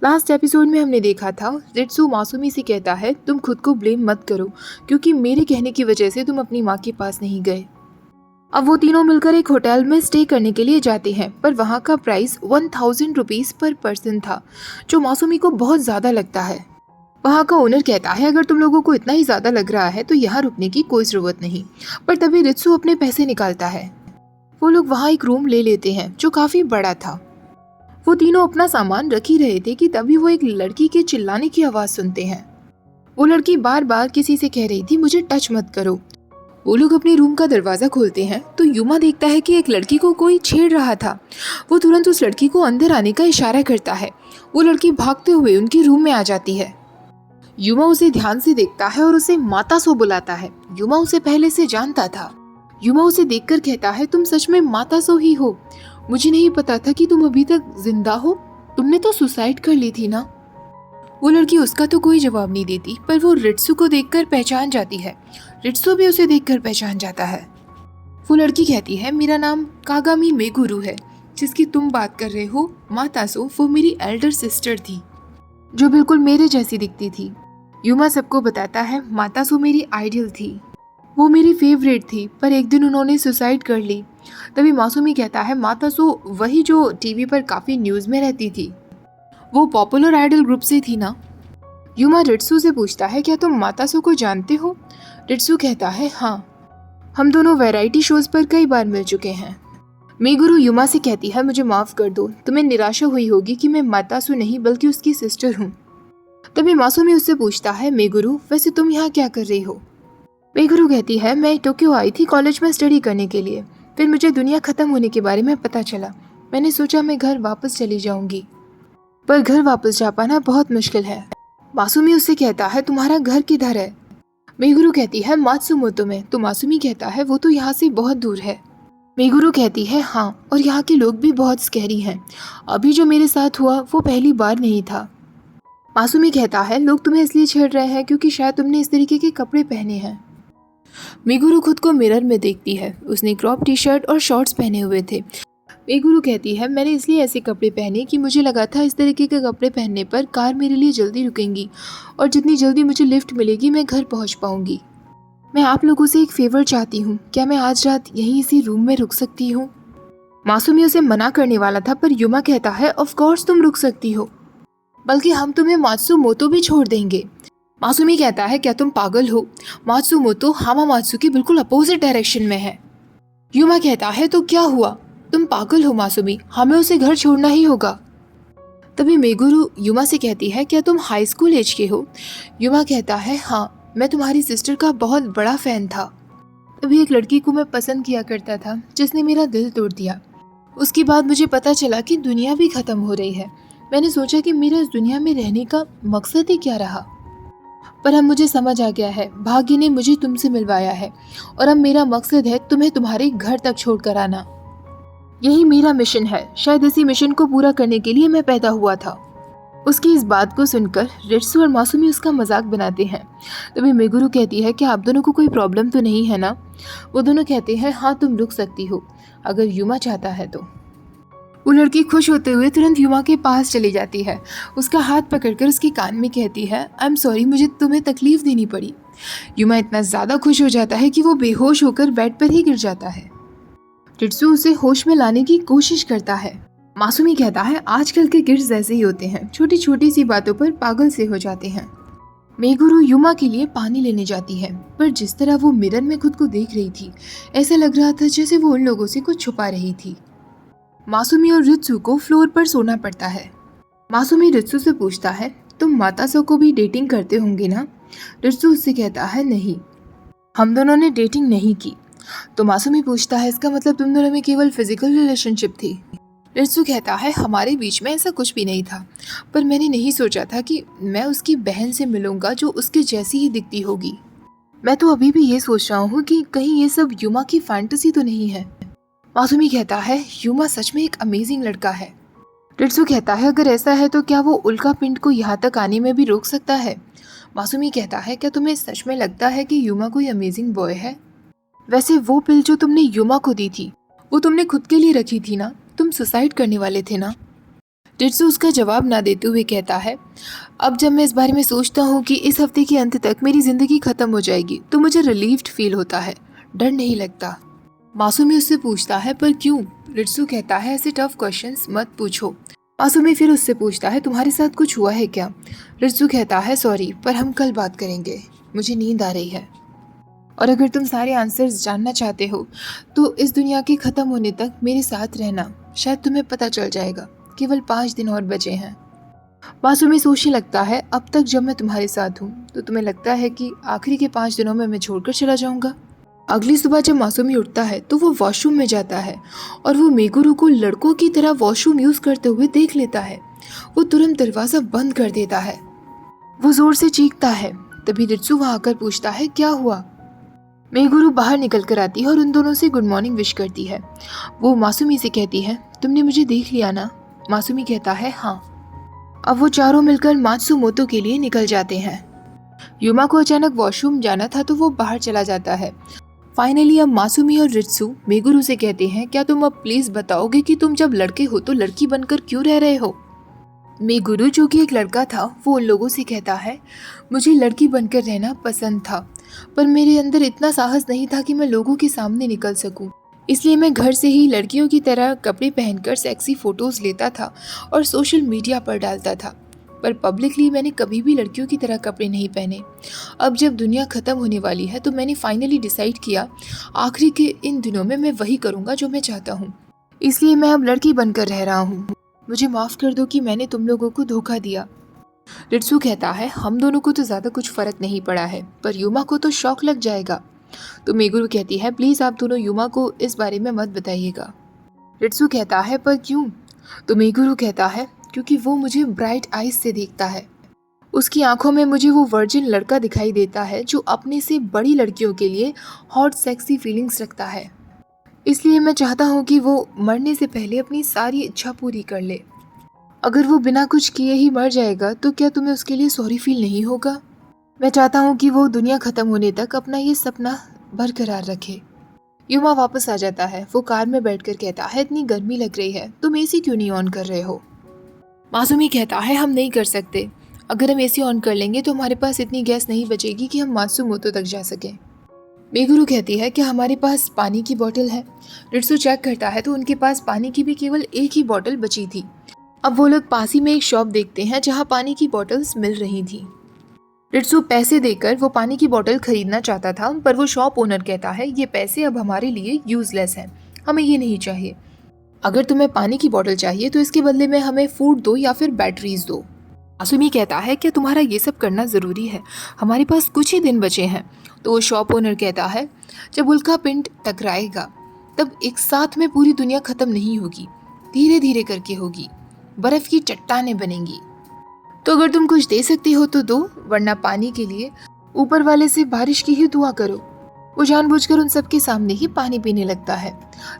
Last episode में हमने देखा था रित्सु मासूमी से कहता है तुम खुद को ब्लेम मत करो क्योंकि मेरे कहने की वजह से तुम अपनी माँ के पास नहीं गए। अब वो तीनों मिलकर एक होटल में स्टे करने के लिए जाते हैं, पर वहाँ का प्राइस 1000 रुपीज़ पर पर्सन था, जो मासूमी को बहुत ज़्यादा लगता है। वहाँ का ओनर कहता है अगर तुम लोगों को इतना ही ज़्यादा लग रहा है तो यहाँ रुकने की कोई ज़रूरत नहीं। पर तभी रित्सु अपने पैसे निकालता है। वो लोग वहाँ एक रूम ले लेते हैं जो काफ़ी बड़ा था। वो तीनों अपना सामान रख ही रहे थे कि तभी वो एक लड़की के चिल्लाने की आवाज़ सुनते हैं। वो लड़की बार बार किसी से कह रही थी मुझे टच मत करो। वो लोग अपने रूम का दरवाज़ा खोलते हैं तो युमा देखता है कि एक लड़की को कोई छेड़ रहा था। वो तुरंत उस लड़की को अंदर आने का इशारा करता है। वो लड़की भागते हुए उनके रूम में आ जाती है। युमा उसे ध्यान से देखता है और उसे माता सो बुलाता है। युमा उसे पहले से जानता था। युमा उसे देखकर कहता है तुम सच में माता सो ही हो। मुझे नहीं पता था कि तुम अभी तक जिंदा हो। तुमने तो सुसाइड कर ली थी ना। वो लड़की उसका तो कोई जवाब नहीं देती, पर वो रित्सु को देखकर पहचान जाती है। रित्सु भी उसे देखकर पहचान जाता है। वो लड़की कहती है मेरा नाम कागामी मेगुरु है। जिसकी तुम बात कर रहे हो मातासो, वो मेरी एल्डर सिस्टर थी जो बिल्कुल मेरे जैसी दिखती थी। युमा सबको बताता है मातासो मेरी आइडियल थी, वो मेरी फेवरेट थी, पर एक दिन उन्होंने सुसाइड कर ली। तभी मासूमी कहता है मातासो वही जो टीवी पर काफ़ी न्यूज़ में रहती थी, वो पॉपुलर आइडल ग्रुप से थी ना। युमा रित्सु से पूछता है क्या तुम मातासो को जानते हो। रित्सु कहता है हाँ, हम दोनों वैरायटी शोज पर कई बार मिल चुके हैं। मेगुरु युमा से कहती है मुझे माफ़ कर दो, तुम्हें निराशा हुई होगी कि मैं मातासो नहीं बल्कि उसकी सिस्टर हूँ। तभी मासूमी उससे पूछता है मेगुरु वैसे तुम यहाँ क्या कर रही हो। मेगुरु कहती है मैं टोक्यो आई थी कॉलेज में स्टडी करने के लिए। फिर मुझे दुनिया ख़त्म होने के बारे में पता चला। मैंने सोचा मैं घर वापस चली जाऊंगी, पर घर वापस जा पाना बहुत मुश्किल है। मासूमी उससे कहता है तुम्हारा घर किधर है। मेगुरु कहती है मात्सुमोतो में। तो मासूमी कहता है वो तो यहाँ से बहुत दूर है। मेगुरु कहती है हाँ, और यहाँ के लोग भी बहुत स्कैरी हैं। अभी जो मेरे साथ हुआ वो पहली बार नहीं था। मासूमी कहता है लोग तुम्हें इसलिए छेड़ रहे हैं क्योंकि शायद तुमने इस तरीके के कपड़े पहने हैं। मेगुरु खुद को मिरर में देखती है। उसने क्रॉप टी शर्ट और शॉर्ट्स पहने हुए थे। मेगुरु कहती है मैंने इसलिए ऐसे कपड़े पहने कि मुझे लगा था इस तरीके के कपड़े पहनने पर कार मेरे लिए जल्दी रुकेंगी और जितनी जल्दी मुझे लिफ्ट मिलेगी मैं घर पहुंच पाऊंगी। मैं आप लोगों से एक फेवर चाहती हूँ, क्या मैं आज रात यहीं इसी रूम में रुक सकती हूँ। मासूमी उसे मना करने वाला था, पर युमा कहता है ऑफ कोर्स तुम रुक सकती हो, बल्कि हम तुम्हें मात्सुमोतो भी छोड़ देंगे। मासूमी कहता है क्या तुम पागल हो, मात्सुमोतो हामामात्सु के बिल्कुल अपोजिट डायरेक्शन में है। युमा कहता है तो क्या हुआ, तुम पागल हो मासूमी, हमें उसे घर छोड़ना ही होगा। तभी मेगुरु युमा से कहती है क्या तुम हाई स्कूल एज के हो। युमा कहता है हाँ, मैं तुम्हारी सिस्टर का बहुत बड़ा फ़ैन था। तभी एक लड़की को मैं पसंद किया करता था जिसने मेरा दिल तोड़ दिया। उसके बाद मुझे पता चला कि दुनिया भी ख़त्म हो रही है। मैंने सोचा कि मेरा इस दुनिया में रहने का मकसद ही क्या रहा, पर अब मुझे समझ आ गया है भाग्य ने मुझे तुमसे मिलवाया है और अब मेरा मकसद है तुम्हें तुम्हारे घर तक छोड़कर आना। यही मेरा मिशन है, शायद इसी मिशन को पूरा करने के लिए मैं पैदा हुआ था। उसकी इस बात को सुनकर रित्सु और मासूमी उसका मजाक बनाते हैं। तभी मेगुरु कहती है कि आप दोनों को कोई प्रॉब्लम तो नहीं है ना। वो दोनों कहते हैं हाँ तुम रुक सकती हो अगर युमा चाहता है तो। वो लड़की खुश होते हुए तुरंत युमा के पास चली जाती है। उसका हाथ पकड़कर उसके कान में कहती है आई एम सॉरी, मुझे तुम्हें तकलीफ देनी पड़ी। युमा इतना ज़्यादा खुश हो जाता है कि वो बेहोश होकर बेड पर ही गिर जाता है। रित्सु उसे होश में लाने की कोशिश करता है। मासूमी कहता है आजकल के किड्स ऐसे ही होते हैं, छोटी छोटी सी बातों पर पागल से हो जाते हैं। मेगुरु युमा के लिए पानी लेने जाती है, पर जिस तरह वो मिरर में खुद को देख रही थी ऐसा लग रहा था जैसे वो उन लोगों से कुछ छुपा रही थी। मासूमी और रित्सु को फ्लोर पर सोना पड़ता है। मासूमी रित्सु से पूछता है तुम मातासो को भी डेटिंग करते होंगे ना। रित्सु उससे कहता है नहीं, हम दोनों ने डेटिंग नहीं की। तो मासूमी पूछता है इसका मतलब तुम दोनों में केवल फिजिकल रिलेशनशिप थी। रित्सु कहता है हमारे बीच में ऐसा कुछ भी नहीं था, पर मैंने नहीं सोचा था कि मैं उसकी बहन से मिलूंगा जो उसके जैसी ही दिखती होगी। मैं तो अभी भी ये सोच रहा हूँ कि कहीं ये सब युमा की फैंटेसी तो नहीं है। मासूमी कहता है युमा सच में एक अमेजिंग लड़का है। रित्सु कहता है अगर ऐसा है तो क्या वो उल्का पिंड को यहाँ तक आने में भी रोक सकता है। मासूमी कहता है क्या तुम्हें सच में लगता है कि युमा कोई अमेजिंग बॉय है। वैसे वो पिल जो तुमने युमा को दी थी वो तुमने खुद के लिए रखी थी ना, तुम सुसाइड करने वाले थे ना। टिट्सू उसका जवाब ना देते हुए कहता है, अब जब मैं इस बारे में सोचता हूँ कि इस हफ्ते के अंत तक मेरी ज़िंदगी ख़त्म हो जाएगी तो मुझे रिलीव्ड फील होता है, डर नहीं लगता। मासूमी उससे पूछता है, पर क्यों? रिट्सू कहता है, ऐसे टफ क्वेश्चंस मत पूछो। मासूमी फिर उससे पूछता है, तुम्हारे साथ कुछ हुआ है क्या? रिट्सू कहता है, सॉरी, पर हम कल बात करेंगे, मुझे नींद आ रही है। और अगर तुम सारे आंसर्स जानना चाहते हो तो इस दुनिया के ख़त्म होने तक मेरे साथ रहना, शायद तुम्हें पता चल जाएगा। केवल 5 दिन और बचे हैं। मासूमी सोचने लगता है, अब तक जब मैं तुम्हारे साथ हूँ तो तुम्हें लगता है कि आखिरी के 5 दिनों में मैं छोड़कर चला जाऊँगा। अगली सुबह जब मासूमी उठता है तो वो वॉशरूम में जाता है और वो मेगुरू को लड़कों की तरह वॉशरूम यूज़ करते हुए देख लेता है। वो तुरंत दरवाज़ा बंद कर देता है। वो ज़ोर से चीखता है। तभी रिट्सू वहाँ आकर पूछता है, क्या हुआ? मेगुरू बाहर निकल कर आती है और उन दोनों से गुड मॉर्निंग विश करती है। वो मासूमी से कहती है, तुमने मुझे देख लिया ना? मासूमी कहता है, हाँ। अब वो चारों मिलकर मात्सुमोतो के लिए निकल जाते हैं। युमा को अचानक वॉशरूम जाना था तो वो बाहर चला जाता है। फाइनली अब मासूमी और रिट्सू मेगुरू से कहते हैं, क्या तुम अब प्लीज बताओगे कि तुम जब लड़के हो तो लड़की बनकर क्यों रह रहे हो? मेगुरू, जो कि एक लड़का था, वो उन लोगों से कहता है, मुझे लड़की बनकर रहना पसंद था, पर मेरे अंदर इतना साहस नहीं था कि मैं लोगों के सामने निकल सकूं। इसलिए मैं घर से ही लड़कियों की तरह कपड़े पहनकर सेक्सी फोटोज लेता था और सोशल मीडिया पर डालता था, पर पब्लिकली मैंने कभी भी लड़कियों की तरह कपड़े नहीं पहने। अब जब दुनिया ख़त्म होने वाली है तो मैंने फाइनली डिसाइड किया, आखिरी के इन दिनों में मैं वही करूँगा जो मैं चाहता हूँ। इसलिए मैं अब लड़की बनकर रह रहा हूँ। मुझे माफ़ कर दो कि मैंने तुम लोगों को धोखा दिया। रिट्सू कहता है, हम दोनों को तो ज़्यादा कुछ फ़र्क नहीं पड़ा है, पर युमा को तो शौक लग जाएगा। तो मेगुरू कहती है, प्लीज़ आप दोनों युमा को इस बारे में मत बताइएगा। रिट्सू कहता है, पर क्यों? तो मेगुरू कहता है, क्योंकि वो मुझे ब्राइट आइज से देखता है। उसकी आंखों में मुझे वो वर्जिन लड़का दिखाई देता है जो अपने से बड़ी लड़कियों के लिए हॉट सेक्सी फीलिंग्स रखता है। इसलिए मैं चाहता हूँ कि वो मरने से पहले अपनी सारी इच्छा पूरी कर ले। अगर वो बिना कुछ किए ही मर जाएगा तो क्या तुम्हें उसके लिए सॉरी फील नहीं होगा? मैं चाहता हूँ कि वो दुनिया ख़त्म होने तक अपना ये सपना बरकरार रखे। युमा वापस आ जाता है। वो कार में बैठकर कहता है, इतनी गर्मी लग रही है, तुम एसी क्यों नहीं ऑन कर रहे हो? मासूमी कहता है, हम नहीं कर सकते। अगर हम एसी ऑन कर लेंगे तो हमारे पास इतनी गैस नहीं बचेगी कि हम मात्सुमोतो तक जा सकें। मेगुरू कहती है, क्या हमारे पास पानी की बोतल है? रिट्सू चेक करता है तो उनके पास पानी की भी केवल एक ही बोतल बची थी। अब वो लोग पास ही में एक शॉप देखते हैं जहाँ पानी की बोतल्स मिल रही थी। रिट्सू पैसे देकर वो पानी की बोतल खरीदना चाहता था, पर वो शॉप ओनर कहता है, ये पैसे अब हमारे लिए यूजलेस हैं, हमें ये नहीं चाहिए। अगर तुम्हें पानी की बोतल चाहिए तो इसके बदले में हमें फूड दो या फिर बैटरीज दो। मासूमी कहता है, क्या तुम्हारा ये सब करना ज़रूरी है? हमारे पास कुछ ही दिन बचे हैं। तो वो शॉप ओनर कहता है, जब उल्का पिंड टकराएगा तब एक साथ में पूरी दुनिया ख़त्म नहीं होगी, धीरे धीरे करके होगी, बर्फ़ की चट्टानें बनेंगी। तो अगर तुम कुछ दे सकती हो तो दो, वरना पानी के लिए ऊपर वाले से बारिश की ही दुआ करो। वो जानबूझकर उन सबके सामने ही पानी पीने लगता है।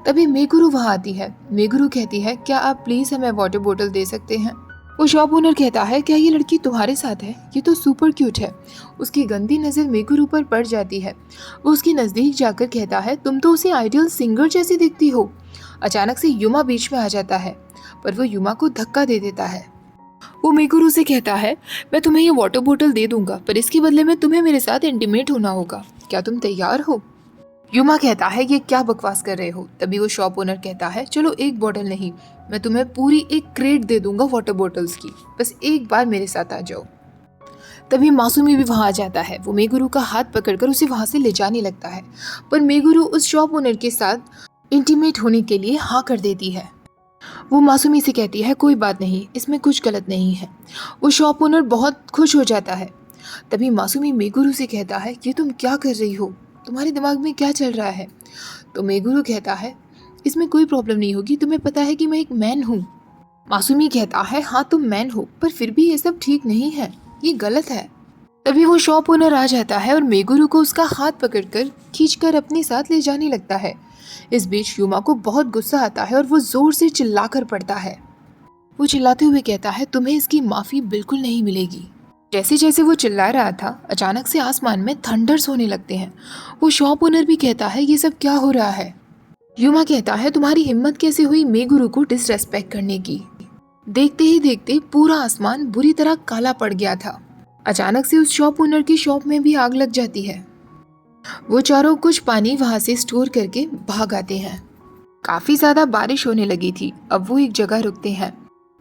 तभी मेगुरू वहाँ आती है। मेगुरू कहती है, क्या आप प्लीज़ हमें वाटर बोतल दे सकते हैं? वो शॉप ओनर कहता है, क्या ये लड़की तुम्हारे साथ है? ये तो सुपर क्यूट है। उसकी गंदी नज़र मेगुरू पर पड़ जाती है। वो उसके नज़दीक जाकर कहता है, तुम तो उसे आइडियल सिंगर जैसी दिखती हो। अचानक से युमा बीच में आ जाता है, पर वो युमा को धक्का दे देता है। वो मेगुरू से कहता है, मैं तुम्हें ये वाटर बोतल दे दूंगा, पर इसके बदले में तुम्हें मेरे साथ इंटीमेट होना होगा। क्या तुम तैयार हो? युमा कहता है, ये क्या बकवास कर रहे हो? तभी वो शॉप ओनर कहता है, चलो एक बोतल नहीं, मैं तुम्हें पूरी एक क्रेट दे दूंगा वाटर बोतल्स की, बस एक बार मेरे साथ आ जाओ। तभी मासूमी भी वहाँ आ जाता है। वो मेगुरू का हाथ पकड़कर उसे वहाँ से ले जाने लगता है, पर मेगुरू उस शॉप ओनर के साथ इंटीमेट होने के लिए हाँ कर देती है। वो मासूमी से कहती है, कोई बात नहीं, इसमें कुछ गलत नहीं है। वो शॉप ओनर बहुत खुश हो जाता है। तभी मासूमी मेगुरू से कहता है, ये तुम क्या कर रही हो? तुम्हारे दिमाग में क्या चल रहा है? तो मेगुरू कहता है, इसमें कोई प्रॉब्लम नहीं होगी, तुम्हें पता है कि मैं एक मैन हूँ। मासूमी कहता है, हाँ तुम मैन हो, पर फिर भी ये सब ठीक नहीं है, ये गलत है। तभी वो शॉप ओनर आ जाता है और मेगुरू को उसका हाथ पकड़कर खींचकर अपने साथ ले जाने लगता है। इस बीच युमा को बहुत गुस्सा आता है और वो जोर से चिल्लाकर पड़ता है। वो चिल्लाते हुए कहता है, तुम्हें इसकी माफ़ी बिल्कुल नहीं मिलेगी। जैसे जैसे वो चिल्ला रहा था, अचानक से आसमान में थंडर्स होने लगते हैं। वो शॉप ओनर भी कहता है, ये सब क्या हो रहा है? युमा कहता है, तुम्हारी हिम्मत कैसे हुई मेगुरू को डिसरेस्पेक्ट करने की? देखते ही देखते पूरा आसमान बुरी तरह काला पड़ गया था। अचानक से उस शॉप ओनर की शॉप में भी आग लग जाती है। वो चारों कुछ पानी वहां से स्टोर करके भाग आते हैं। काफी ज्यादा बारिश होने लगी थी। अब वो एक जगह रुकते हैं।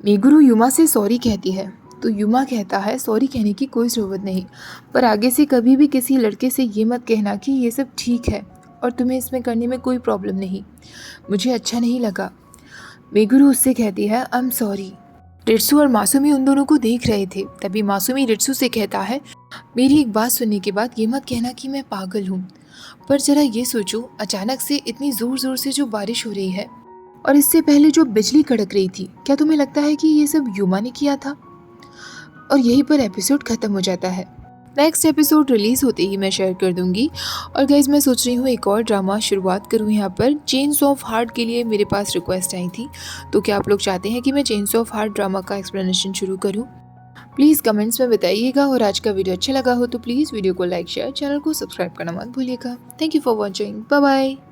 मेगुरु युमा से सॉरी कहती है तो युमा कहता है सॉरी कहने की कोई ज़रूरत नहीं, पर आगे से कभी भी किसी लड़के से ये मत कहना कि ये सब ठीक है और तुम्हें इसमें करने में कोई प्रॉब्लम नहीं, मुझे अच्छा नहीं लगा। मेगुरु उससे कहती है आई एम सॉरी। रित्सु और मासूमी उन दोनों को देख रहे थे। तभी मासूमी रित्सु से कहता है मेरी एक बात सुनने के बाद ये मत कहना कि मैं पागल हूँ, पर जरा ये सोचो अचानक से इतनी ज़ोर ज़ोर से जो बारिश हो रही है और इससे पहले जो बिजली कड़क रही थी, क्या तुम्हें लगता है कि ये सब युमा ने किया था? और यहीं पर एपिसोड ख़त्म हो जाता है। नेक्स्ट एपिसोड रिलीज़ होते ही मैं शेयर कर दूंगी। और गाइज मैं सोच रही हूँ एक और ड्रामा शुरुआत करूँ यहाँ पर। चेन्स ऑफ हार्ट के लिए मेरे पास रिक्वेस्ट आई थी, तो क्या आप लोग चाहते हैं कि मैं चेन्स ऑफ हार्ट ड्रामा का एक्सप्लेनेशन शुरू करूँ? प्लीज़ कमेंट्स में बताइएगा। और आज का वीडियो अच्छा लगा हो तो प्लीज़ वीडियो को लाइक शेयर, चैनल को सब्सक्राइब करना मत भूलिएगा। Thank you for watching. Bye bye.